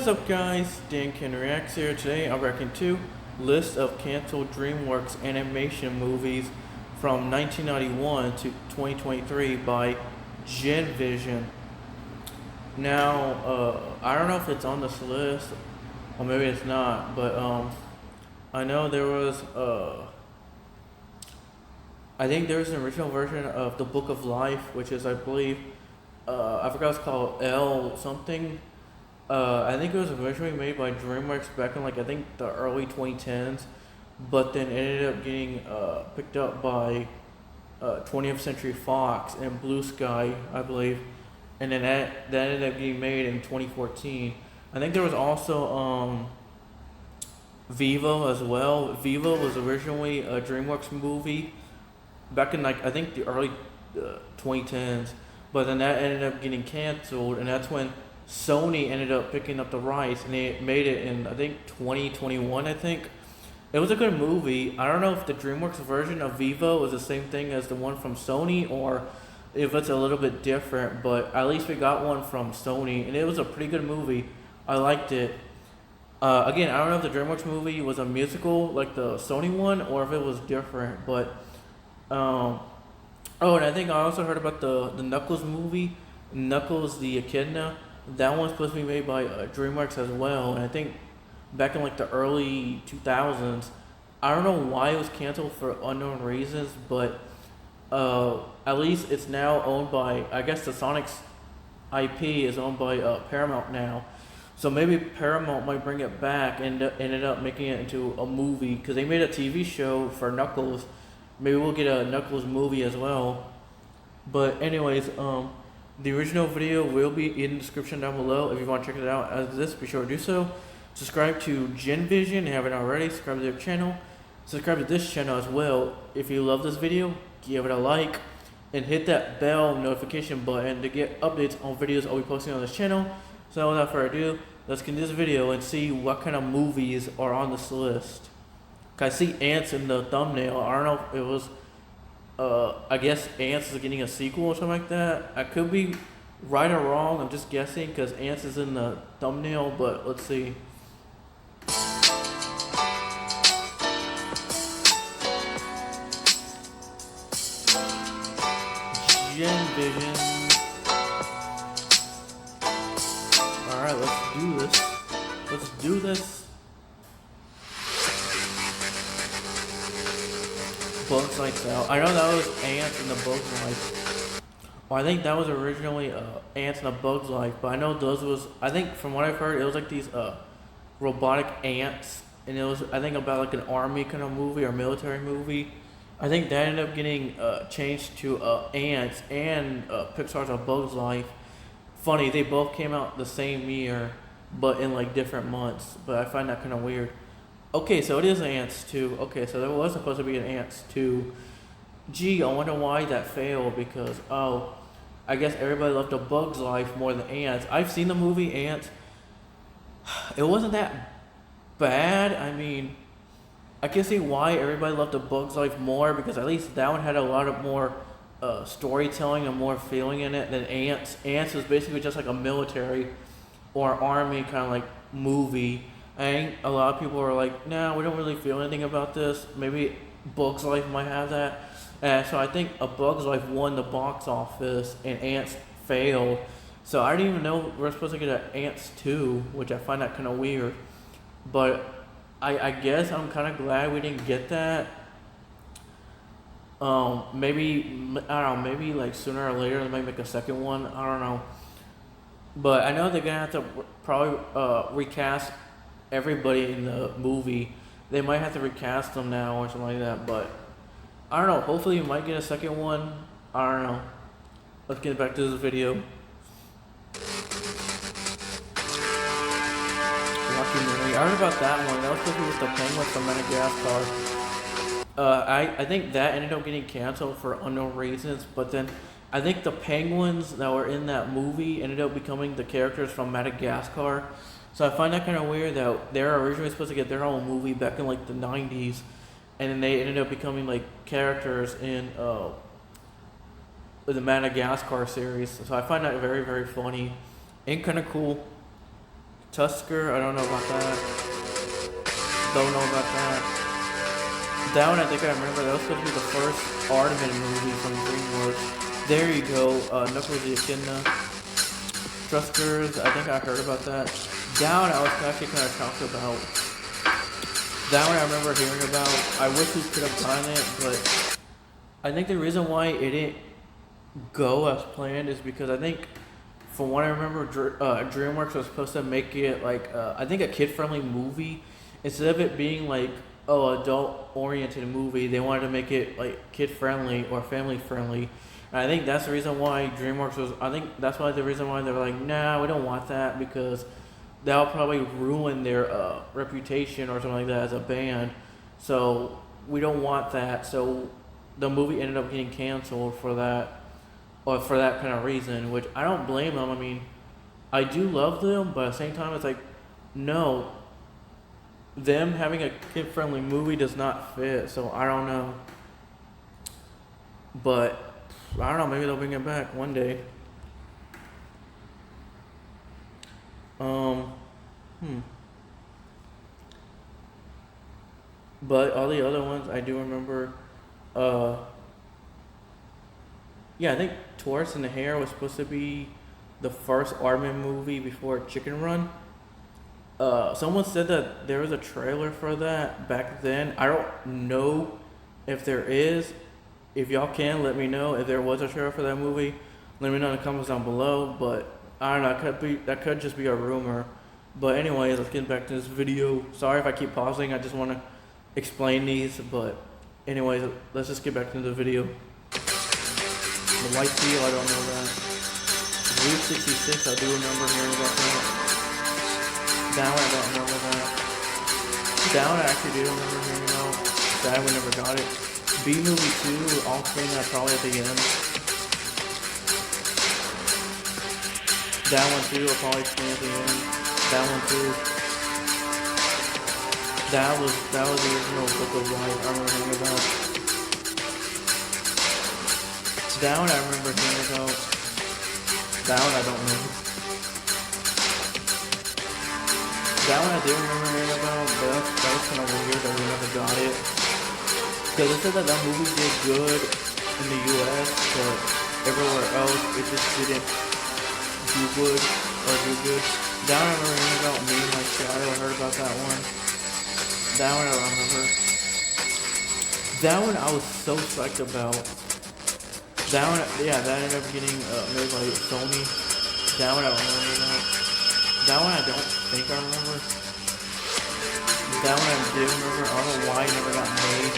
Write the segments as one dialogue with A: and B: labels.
A: What's up guys, Dan Can Reacts here. Today I'm reacting to list of canceled DreamWorks animation movies from 1991 to 2023 by GinVistion. Now, I don't know if it's on this list, or maybe it's not, but I know there was, I think there's an original version of The Book of Life, which is, I believe, I forgot it's called L something. I think it was originally made by DreamWorks back in I think the early 2010s, but then ended up getting picked up by 20th Century Fox and Blue Sky, I believe, and then that ended up getting made in 2014. I think there was also Vivo as well. Vivo was originally a DreamWorks movie back in I think the early 2010s, but then that ended up getting canceled, and that's when Sony ended up picking up the rights, and they made it in I think 2021. I think it was a good movie. I don't know if the DreamWorks version of Vivo was the same thing as the one from Sony, or if it's a little bit different. But at least we got one from Sony, and it was a pretty good movie. I liked it. Again, I don't know if the DreamWorks movie was a musical like the Sony one, or if it was different. But oh, and I think I also heard about the Knuckles movie, Knuckles the Echidna. That one's supposed to be made by DreamWorks as well, and I think back in the early 2000s. I don't know why it was canceled for unknown reasons, but at least it's now owned by, I guess the Sonic's IP is owned by Paramount now. So maybe Paramount might bring it back and ended up making it into a movie, because they made a TV show for Knuckles. Maybe we'll get a Knuckles movie as well. But anyways, the original video will be in the description down below. If you want to check it out as this, be sure to do so. Subscribe to GinVission if you haven't already. Subscribe to their channel. Subscribe to this channel as well. If you love this video, give it a like and hit that bell notification button to get updates on videos I'll be posting on this channel. So without further ado, let's get into this video and see what kind of movies are on this list. I see ants in the thumbnail. I don't know if it was I guess Ants is getting a sequel or something like that. I could be right or wrong. I'm just guessing because Ants is in the thumbnail, but let's see. GinVission. Alright, let's do this. Let's do this. Bugs Life Out. I know that was Ants in the Bugs Life. Well, I think that was originally Ants in the Bugs Life, but I know those was, I think from what I've heard, it was like these robotic ants, and it was, I think, about an army kind of movie or military movie. I think that ended up getting changed to Ants and Pixar's A Bug's Life. Funny, they both came out the same year, but in different months. But I find that kind of weird. Okay, so it is Ants 2. Okay, so there was supposed to be an Ants 2. Gee, I wonder why that failed, because, oh, I guess everybody loved A Bug's Life more than Ants. I've seen the movie Ants. It wasn't that bad. I mean, I can see why everybody loved A Bug's Life more, because at least that one had a lot of more storytelling and more feeling in it than Ants. Ants was basically just like a military or army kind of movie. I think a lot of people are like, nah, we don't really feel anything about this. Maybe Bug's Life might have that. So I think A Bug's Life won the box office and Ants failed. So I didn't even know we're supposed to get an Ants 2, which I find that kind of weird. But I guess I'm kind of glad we didn't get that. Maybe, I don't know, maybe sooner or later they might make a second one. I don't know. But I know they're going to have to probably recast everybody in the movie. They might have to recast them now or something like that, but I don't know. Hopefully we might get a second one. I don't know. Let's get back to this video. Lucky Mary. I heard about that one. That was supposed to be with the penguin from Madagascar. I think that ended up getting canceled for unknown reasons, but then I think the penguins that were in that movie ended up becoming the characters from Madagascar. So I find that kind of weird that they were originally supposed to get their own movie back in the 90s, and then they ended up becoming characters in the Madagascar series. So I find that very, very funny and kind of cool. Tusker, I don't know about that. Don't know about that. That one I think I remember. That was supposed to be the first Aardman movie from DreamWorks. There you go. Knuckles the Echidna. Truskers, I think I heard about that. That one I was actually kind of talked about. That one I remember hearing about. I wish we could have done it, but I think the reason why it didn't go as planned is because I think, from what I remember, DreamWorks was supposed to make it like I think a kid-friendly movie instead of it being like adult-oriented movie. They wanted to make it like kid-friendly or family-friendly. And I think that's the reason why DreamWorks was. I think that's why the reason why they were like, nah, we don't want that because that'll probably ruin their reputation or something like that as a band. So we don't want that. So the movie ended up getting canceled for that, or for that kind of reason, which I don't blame them. I mean, I do love them, but at the same time, it's like, no, them having a kid-friendly movie does not fit. So I don't know, but I don't know. Maybe they'll bring it back one day. Hmm. But all the other ones I do remember. Uh, yeah, I think Tortoise and the Hare was supposed to be the first Aardman movie before Chicken Run. Someone said that there was a trailer for that back then. I don't know if there is. If y'all can, let me know if there was a trailer for that movie. Let me know in the comments down below. But I don't know. That could just be a rumor. But anyways, let's get back to this video. Sorry if I keep pausing. I just want to explain these. But anyways, let's just get back to the video. The White Seal, I don't know that. Route 66, I do remember hearing about that. That one, I don't remember that. That one, I actually do remember hearing about. That we never got it. B-Movie 2, I'll explain that probably at the end. That one too, I'll probably explain at the end. That one too. That was the original Book of Life I remember hearing about. That one I remember hearing about. That one I don't know. That one I did remember hearing about, but that was kind of weird that we never got it. Because they said that movie did good in the US, but everywhere else it just didn't do good or do good. That one I remember hearing about. Me and my shadow, I heard about that one. That one I remember. That one I was so psyched about. That one, yeah, that ended up getting made by Sony. That one I remember that. That one I don't think I remember. That one I did remember. I don't know why it never got made.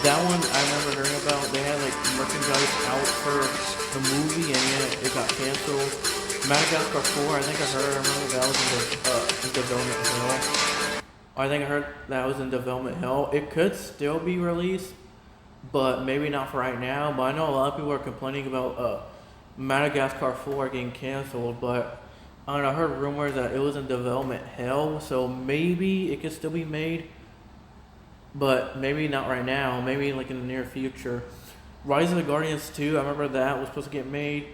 A: That one I remember hearing about. They had like merchandise out for the movie, and yet it got canceled. Madagascar 4, I think I remember that was in development hell. I think I heard that was in development hell. It could still be released, but maybe not for right now. But I know a lot of people are complaining about Madagascar 4 getting canceled, but I don't know, I heard rumors that it was in development hell, so maybe it could still be made, but maybe not right now, maybe like in the near future. Rise of the Guardians 2, I remember that was supposed to get made,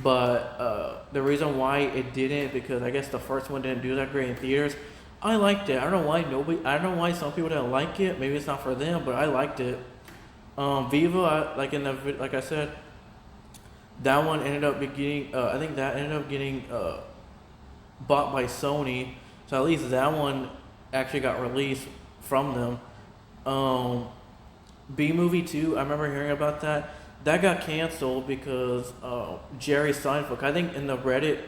A: but the reason why it didn't, because I guess the first one didn't do that great in theaters. I liked it. I don't know why some people didn't like it. Maybe it's not for them, but I liked it. Viva, like I said, that one ended up getting. I think that ended up getting bought by Sony. So at least that one actually got released from them. B-Movie 2, I remember hearing about that. That got canceled because Jerry Seinfeld. I think in the Reddit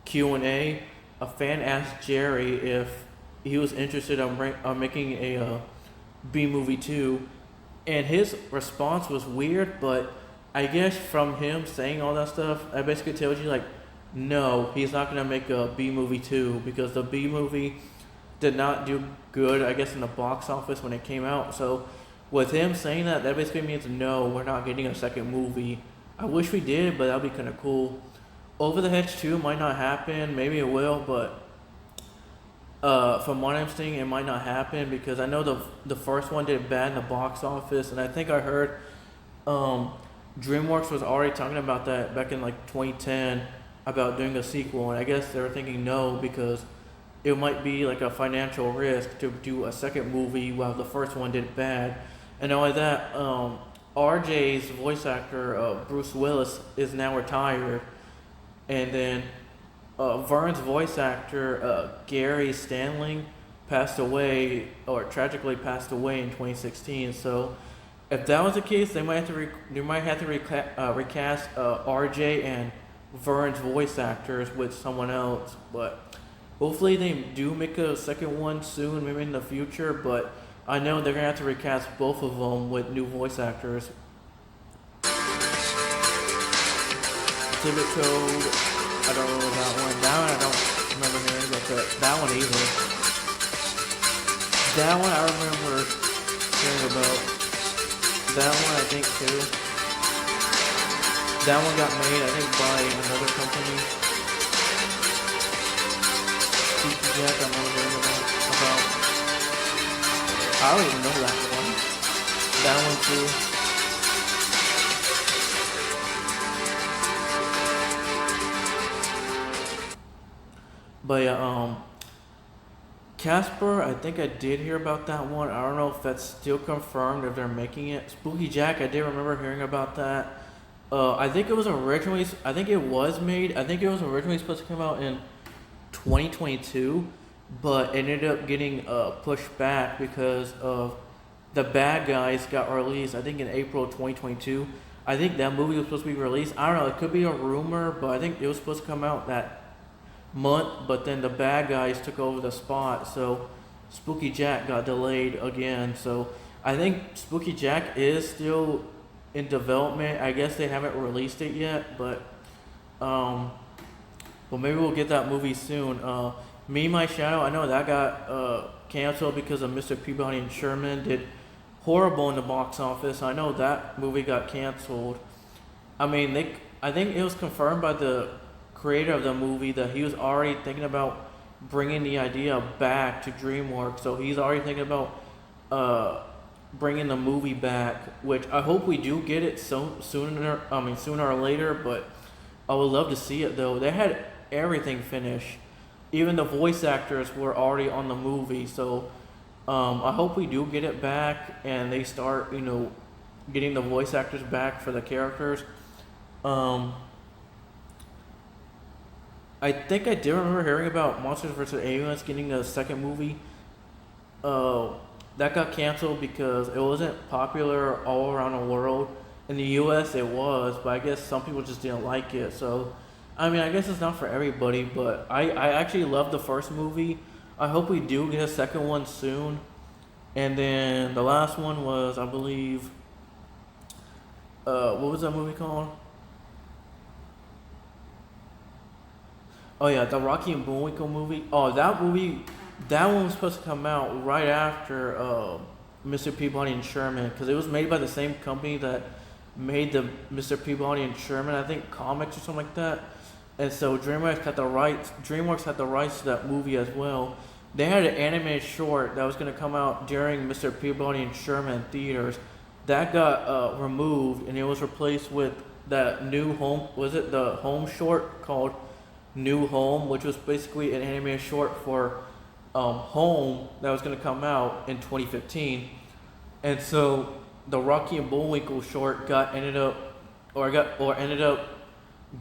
A: Q&A, a fan asked Jerry if he was interested on making a B-Movie 2. And his response was weird, but I guess from him saying all that stuff, I basically tells you like, no, he's not gonna make a B movie 2 because the B movie did not do good, I guess, in the box office when it came out. So with him saying that, that basically means no, we're not getting a second movie. I wish we did, but that'd be kind of cool. Over the Hedge 2 might not happen, maybe it will, but from what I'm seeing, it might not happen because I know the first one did bad in the box office, and I think I heard DreamWorks was already talking about that back in like 2010. about doing a sequel, and I guess they were thinking no because it might be like a financial risk to do a second movie while the first one did bad. And not only that, RJ's voice actor, Bruce Willis, is now retired, and then Vern's voice actor, Gary Stanley, passed away, or tragically passed away in 2016. So, if that was the case, they might have to recast RJ and Vern's voice actors with someone else. But hopefully, they do make a second one soon, maybe in the future. But I know they're gonna have to recast both of them with new voice actors. Exhibit Code, I don't know that one. That one I don't remember hearing about that one either. That one I remember hearing about. That one I think too. That one got made, I think, by another company. Spooky Jack, I'm wondering about. I don't even know that one. That one too. But yeah, Casper, I think I did hear about that one. I don't know if that's still confirmed if they're making it. Spooky Jack, I did remember hearing about that. I think it was originally supposed to come out in 2022, but ended up getting pushed back because of The Bad Guys got released, I think in April 2022. I think that movie was supposed to be released. I don't know, it could be a rumor, but I think it was supposed to come out that month, but then The Bad Guys took over the spot, so Spooky Jack got delayed again. So I think Spooky Jack is still in development. I guess they haven't released it yet, but maybe we'll get that movie soon. Me, My Shadow, I know that got canceled because of Mr. Peabody and Sherman did horrible in the box office. I know that movie got canceled. I mean, I think it was confirmed by the creator of the movie that he was already thinking about bringing the idea back to DreamWorks. So he's already thinking about bringing the movie back, which I hope we do get it sooner or later. But I would love to see it though. They had everything finished. Even the voice actors were already on the movie. So I hope we do get it back and they start, getting the voice actors back for the characters. I think I did remember hearing about Monsters vs. Aliens getting a second movie. That got canceled because it wasn't popular all around the world. In the US it was, but I guess some people just didn't like it. So, I mean, I guess it's not for everybody, but I actually loved the first movie. I hope we do get a second one soon. And then the last one was, I believe, what was that movie called? Oh yeah, the Rocky and Bullwinkle movie. Oh, that movie, that one was supposed to come out right after Mr. Peabody and Sherman, because it was made by the same company that made the Mr. Peabody and Sherman, I think, comics or something like that. And so DreamWorks had the rights to that movie as well. They had an animated short that was going to come out during Mr. Peabody and Sherman theaters. That got removed, and it was replaced with that new home. Was it the home short called New Home, which was basically an animated short for Home that was going to come out in 2015. And so the Rocky and Bullwinkle short ended up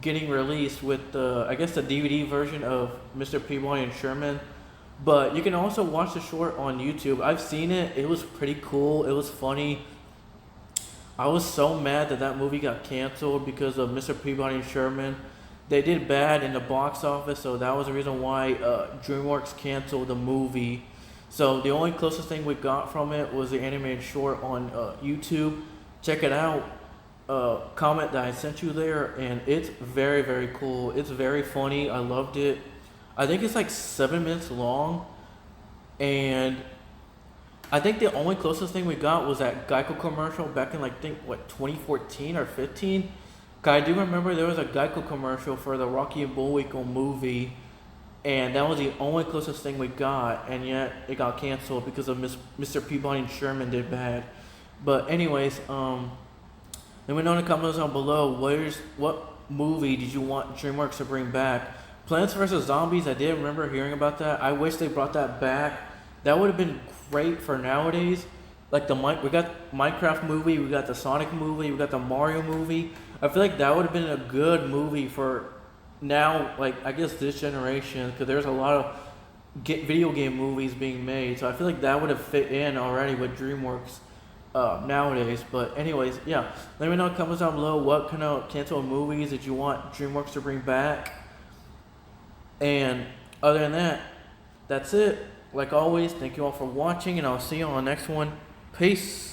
A: getting released with the DVD version of Mr. Peabody and Sherman. But you can also watch the short on YouTube. I've seen it. It was pretty cool. It was funny. I was so mad that movie got canceled because of Mr. Peabody and Sherman. They did bad in the box office, so that was the reason why DreamWorks canceled the movie. So the only closest thing we got from it was the animated short on YouTube. Check it out. Comment that I sent you there, and it's very, very cool. It's very funny. I loved it. I think it's like 7 minutes long, and I think the only closest thing we got was that Geico commercial back in 2014 or 15. I do remember there was a Geico commercial for the Rocky and Bullwinkle movie, and that was the only closest thing we got, and yet it got canceled because of Mr. Peabody and Sherman did bad. But anyways, let me know in the comments down below what movie did you want DreamWorks to bring back? Plants vs Zombies. I did remember hearing about that. I wish they brought that back. That would have been great for nowadays. Like we got Minecraft movie, we got the Sonic movie, we got the Mario movie. I feel like that would have been a good movie for now. Like I guess this generation, because there's a lot of video game movies being made. So I feel like that would have fit in already with DreamWorks nowadays. But anyways, yeah. Let me know in the comments down below what kind of canceled movies that you want DreamWorks to bring back. And other than that, that's it. Like always, thank you all for watching, and I'll see you on the next one. Peace.